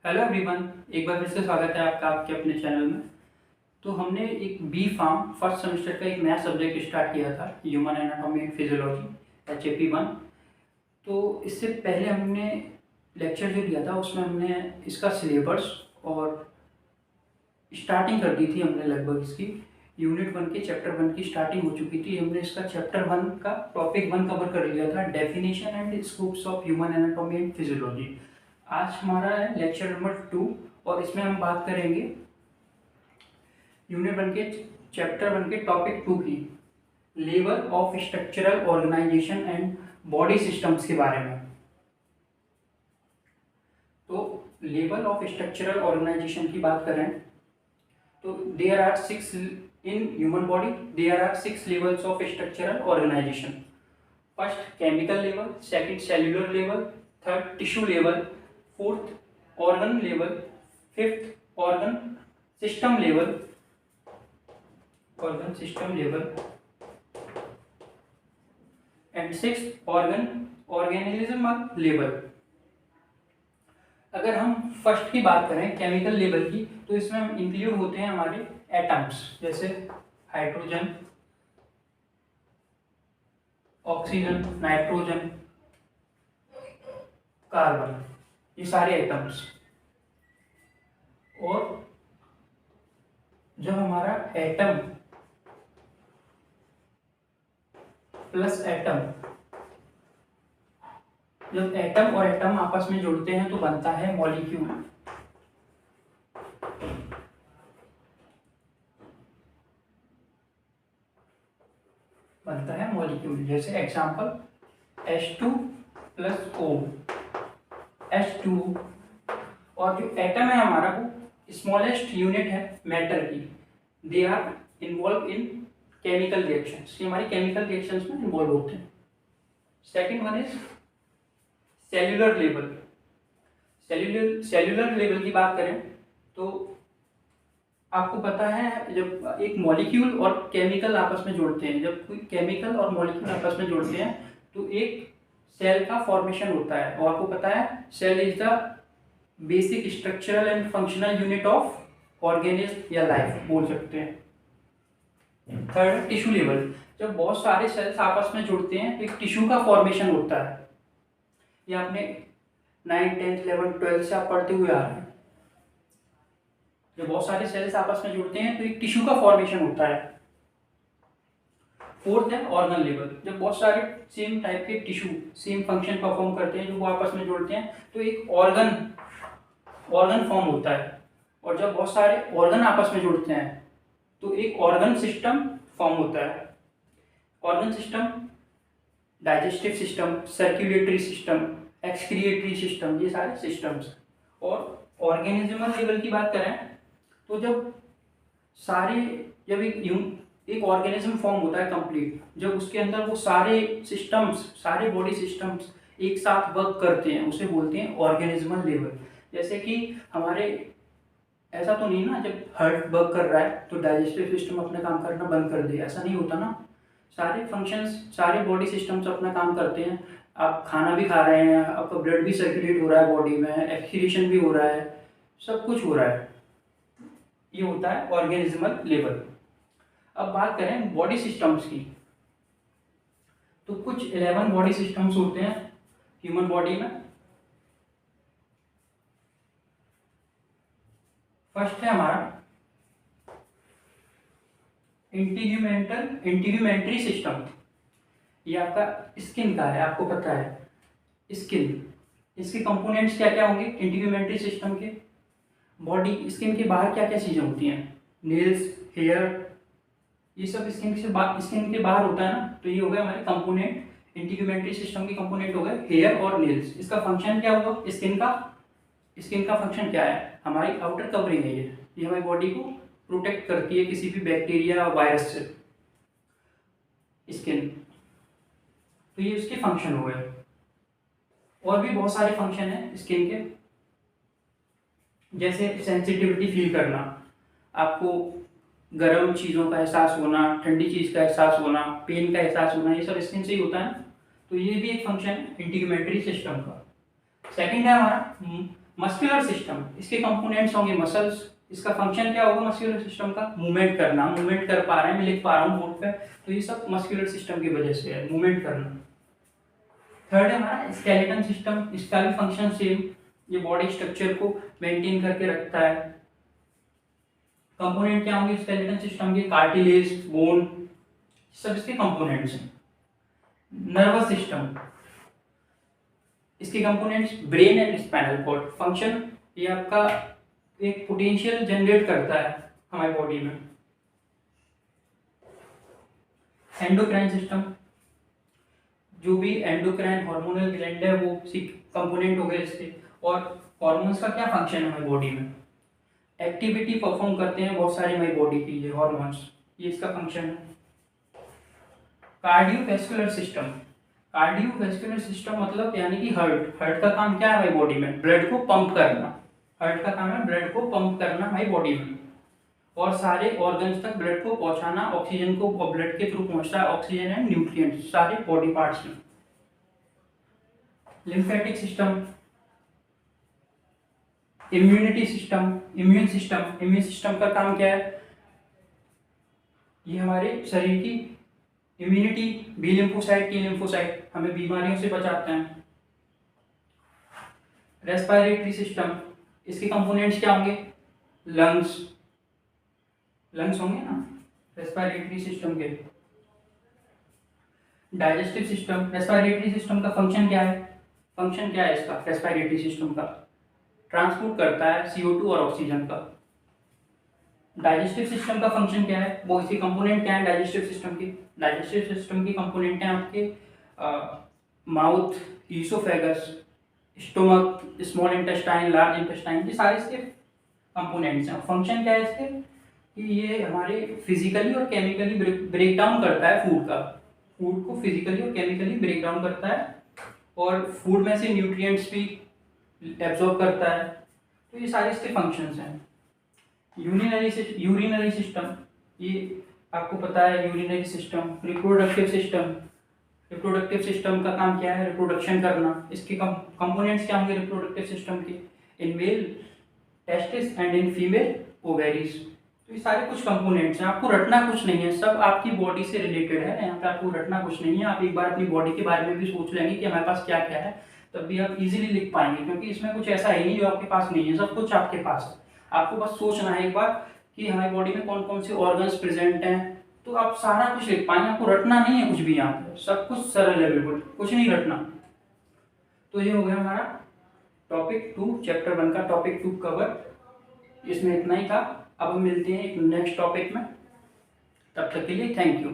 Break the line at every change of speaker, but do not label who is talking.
Hello everyone, एक बार फिर से स्वागत है आपका आपके अपने चैनल में। तो हमने एक बी फार्म फर्स्ट सेमेस्टर का एक नया सब्जेक्ट स्टार्ट किया था, human anatomy and physiology HAP 1। तो इससे पहले हमने लेक्चर जो लिया था उसमें हमने इसका सिलेबस और स्टार्टिंग कर दी थी। हमने लगभग इसकी यूनिट 1 के चैप्टर 1 की स्टार्टिंग हो चुकी थी। हमने इसका चैप्टर 1 का टॉपिक 1 कवर कर लिया था, definition and scopes of human anatomy and physiology. आज हमारा है लेक्चर नंबर 2 और इसमें हम बात करेंगे यूनिट 1 के चैप्टर 1 के टॉपिक 2 की, level of structural organisation and body systems के बारे में। तो लेवल ऑफ स्ट्रक्चरल ऑर्गेनाइजेशन की बात करें तो there are 6 in human body, there are 6 levels of structural organisation. First chemical level, second cellular level, third tissue level, fourth organ level, fifth organ system level and sixth organism level. अगर हम first की बात करें chemical level की, तो इसमें हम include होते हैं हमारे एटम्स, जैसे हाइड्रोजन, ऑक्सीजन, नाइट्रोजन, कार्बन, ये सारे एटम्स। और जब हमारा एटम प्लस एटम, जब एटम और एटम आपस में जुड़ते हैं तो बनता है मॉलिक्यूल। जैसे example H2 plus O, H2। और जो एटम है हमारा वो स्मॉलेस्ट यूनिट है मैटर की। They are involved in chemical reactions, ये हमारी केमिकल रिएक्शंस में इन्वॉल्व होते हैं। Second one is cellular level. Cellular level की बात करें तो आपको पता है जब एक मॉलिक्यूल और केमिकल आपस में जुड़ते हैं, जब कोई केमिकल और मॉलिक्यूल आपस में जुड़ते हैं तो एक सेल का फॉर्मेशन होता है। और आपको पता है cell is the basic structural and functional unit of organism या लाइफ बोल सकते हैं। थर्ड टिश्यू लेवल, जब बहुत सारे सेल्स आपस में जुड़ते हैं तो एक टिश्यू का फॉर्मेशन होता है। ये आपने 9th 10th 11th 12th से आप पढ़ते हुए आ रहे हैं। जब बहुत सारे सेल्स आपस में जुड़ते हैं तो एक टिश्यू का फॉर्मेशन होता है। फोर्थ है ऑर्गन लेवल, जब बहुत सारे सेम टाइप के टिश्यू सेम फंक्शन परफॉर्म करते हैं, जो वो आपस में जुड़ते हैं तो एक ऑर्गन फॉर्म होता है। और जब बहुत सारे ऑर्गन आपस में जुड़ते हैं तो एक ऑर्गन सिस्टम फॉर्म होता है। Organ system digestive system, circulatory system, excretory system, ये सारे सिस्टम्स। और ऑर्गेनिज्मल लेवल की बात करें तो जब एक ऑर्गेनिज्म फॉर्म होता है कंप्लीट, जब उसके अंदर वो सारे सिस्टम्स, सारे बॉडी सिस्टम्स एक साथ वर्क करते हैं, उसे बोलते हैं ऑर्गेनिज्मल लेवल। जैसे कि हमारे ऐसा तो नहीं ना जब हार्ट वर्क कर रहा है तो डाइजेस्टिव सिस्टम अपना काम करना बंद कर दे, ऐसा नहीं होता ना। सारे फंक्शंस, सारे बॉडी सिस्टम्स अपना काम करते हैं। आप खाना भी खा रहे हैं, आपका ब्लड भी सर्कुलेट हो रहा है बॉडी में, एक्सक्रीशन भी हो रहा है, सब कुछ हो रहा है। ये होता है ऑर्गेनिज्मल लेवल। अब बात करें बॉडी सिस्टम्स की, तो कुछ 11 बॉडी सिस्टम्स होते हैं ह्यूमन बॉडी में। फर्स्ट है हमारा इंटीग्यूमेंट्री सिस्टम। ये आपका स्किन का है, आपको पता है स्किन, इसके कंपोनेंट्स क्या क्या होंगे इंटीग्यूमेंट्री सिस्टम के। बॉडी स्किन के बाहर क्या क्या चीज़ें होती हैं, नेल्स, हेयर, ये सब स्किन के बाहर होता है ना। तो ये हो गया हमारे कंपोनेंट, इंटीग्यूमेंट्री सिस्टम के कंपोनेंट हो गए हेयर और नेल्स। इसका फंक्शन क्या होगा, स्किन का फंक्शन क्या है, हमारी आउटर कवरिंग है। ये हमारी बॉडी को प्रोटेक्ट करती है किसी भी बैक्टीरिया या वायरस से, स्किन। तो ये उसके फंक्शन हो गए। और भी बहुत सारे फंक्शन हैं स्किन के, जैसे सेंसिटिविटी फील करना, आपको गर्म चीज़ों का एहसास होना, ठंडी चीज़ का एहसास होना, पेन का एहसास होना, ये सब स्किन से ही होता है। तो ये भी एक फंक्शन है इंटीग्यूमेंट्री सिस्टम का। सेकंड है हमारा मस्कुलर सिस्टम, इसके कंपोनेंट्स होंगे मसल्स। इसका फंक्शन क्या होगा मस्कुलर सिस्टम का? मूवमेंट करना। मूवमेंट कर पा रहे हैं, मैं लिख पा रहा हूँ बोर्ड पे, तो ये सब मस्कुलर सिस्टम की वजह से है, मूवमेंट करना। थर्ड है हमारा स्केलेटन सिस्टम, इसका भी फंक्शन सेम, ये बॉडी स्ट्रक्चर को मेंटेन करके रखता है। कंपोनेंट क्या होंगे स्केलेटन सिस्टम के? कार्टिलेज, बोन, सब इसके कंपोनेंट्स हैं। नर्वस सिस्टम, इसके components brain and spinal cord. Function ये आपका एक पोटेंशियल जनरेट करता है हमारी बॉडी में। एंडोक्राइन सिस्टम, जो भी एंडोक्राइन हार्मोनल ग्लैंड है वो कंपोनेंट हो गए इसके। और हार्मोन्स का क्या फंक्शन है हमारी बॉडी में? एक्टिविटी परफॉर्म करते हैं बहुत सारी हमारी बॉडी की, ये हार्मोन्स, ये इसका फंक्शन है। कार्डियोवैस्कुलर सिस्टम, कार्डियोवैस्कुलर सिस्टम मतलब यानी कि हार्ट। हार्ट का काम क्या है हमारी बॉडी में? ब्लड को पंप करना। हार्ट का काम है ब्लड को पंप करना हमारी बॉडी में, और सारे ऑर्गन्स तक ब्लड को पहुंचाना। ऑक्सीजन को ब्लड के थ्रू पहुंचता है, ऑक्सीजन एंड न्यूट्रिएंट्स सारे बॉडी पार्ट्स में। Lymphatic system, immunity system, immune system, immune system का काम क्या है? ये हमारे शरीर की immunity, B lymphocyte, T lymphocyte हमें बीमारियों से बचाते हैं। रेस्पिरेटरी सिस्टम, इसके कंपोनेंट्स क्या होंगे? लंग्स, लंग्स होंगे ना रेस्पिरेटरी सिस्टम के। डाइजेस्टिव सिस्टम, रेस्पिरेटरी सिस्टम का फंक्शन क्या है? फंक्शन क्या है इसका रेस्पिरेटरी सिस्टम का? ट्रांसपोर्ट करता है CO2 और ऑक्सीजन का। डाइजेस्टिव सिस्टम का फंक्शन क्या है? वो इसके कंपोनेंट क्या है डाइजेस्टिव सिस्टम की? डाइजेस्टिव सिस्टम की कंपोनेंट है आपके mouth, oesophagus, stomach, small intestine, large intestine, ये सारे इसके कंपोनेंट्स हैं। फंक्शन क्या है इसके? कि ये हमारे फिजिकली और केमिकली ब्रेक डाउन करता है फूड का। फूड को फिजिकली और केमिकली ब्रेक डाउन करता है, और फूड में से न्यूट्रिएंट्स भी एब्जॉर्ब करता है। तो ये सारे इसके फंक्शंस हैं। यूरिनरी सिस्टम, ये आपको पता है urinary system. Reproductive system, reproductive system का काम क्या है? रिप्रोडक्शन करना। इसके कंपोनेंट्स क्या होंगे रिप्रोडक्टिव सिस्टम के? In male testis and in female ovaries. तो ये सारे कुछ कंपोनेंट्स हैं, आपको रटना कुछ नहीं है, सब आपकी बॉडी से रिलेटेड है, यहाँ पे आपको रटना कुछ नहीं है। आप एक बार अपनी बॉडी के बारे में भी सोच लेंगे कि हमारे पास क्या क्या है, तब भी आप इजीली लिख पाएंगे, क्योंकि इसमें कुछ ऐसा है नहीं जो आपके पास नहीं है, सब कुछ आपके पास है। आपको बस सोचना है एक बार कि हमारी बॉडी में कौन कौन से ऑर्गन्स प्रेजेंट हैं, तो आप सारा कुछ लिख पाएंगे। आपको रटना नहीं है कुछ भी, यहाँ पे सब कुछ सरल है, बिल्कुल कुछ नहीं रटना। तो ये हो गया हमारा टॉपिक 2, चैप्टर 1 का टॉपिक 2 कवर। इसमें इतना ही था। अब हम मिलते हैं एक नेक्स्ट टॉपिक में, तब तक के लिए थैंक यू।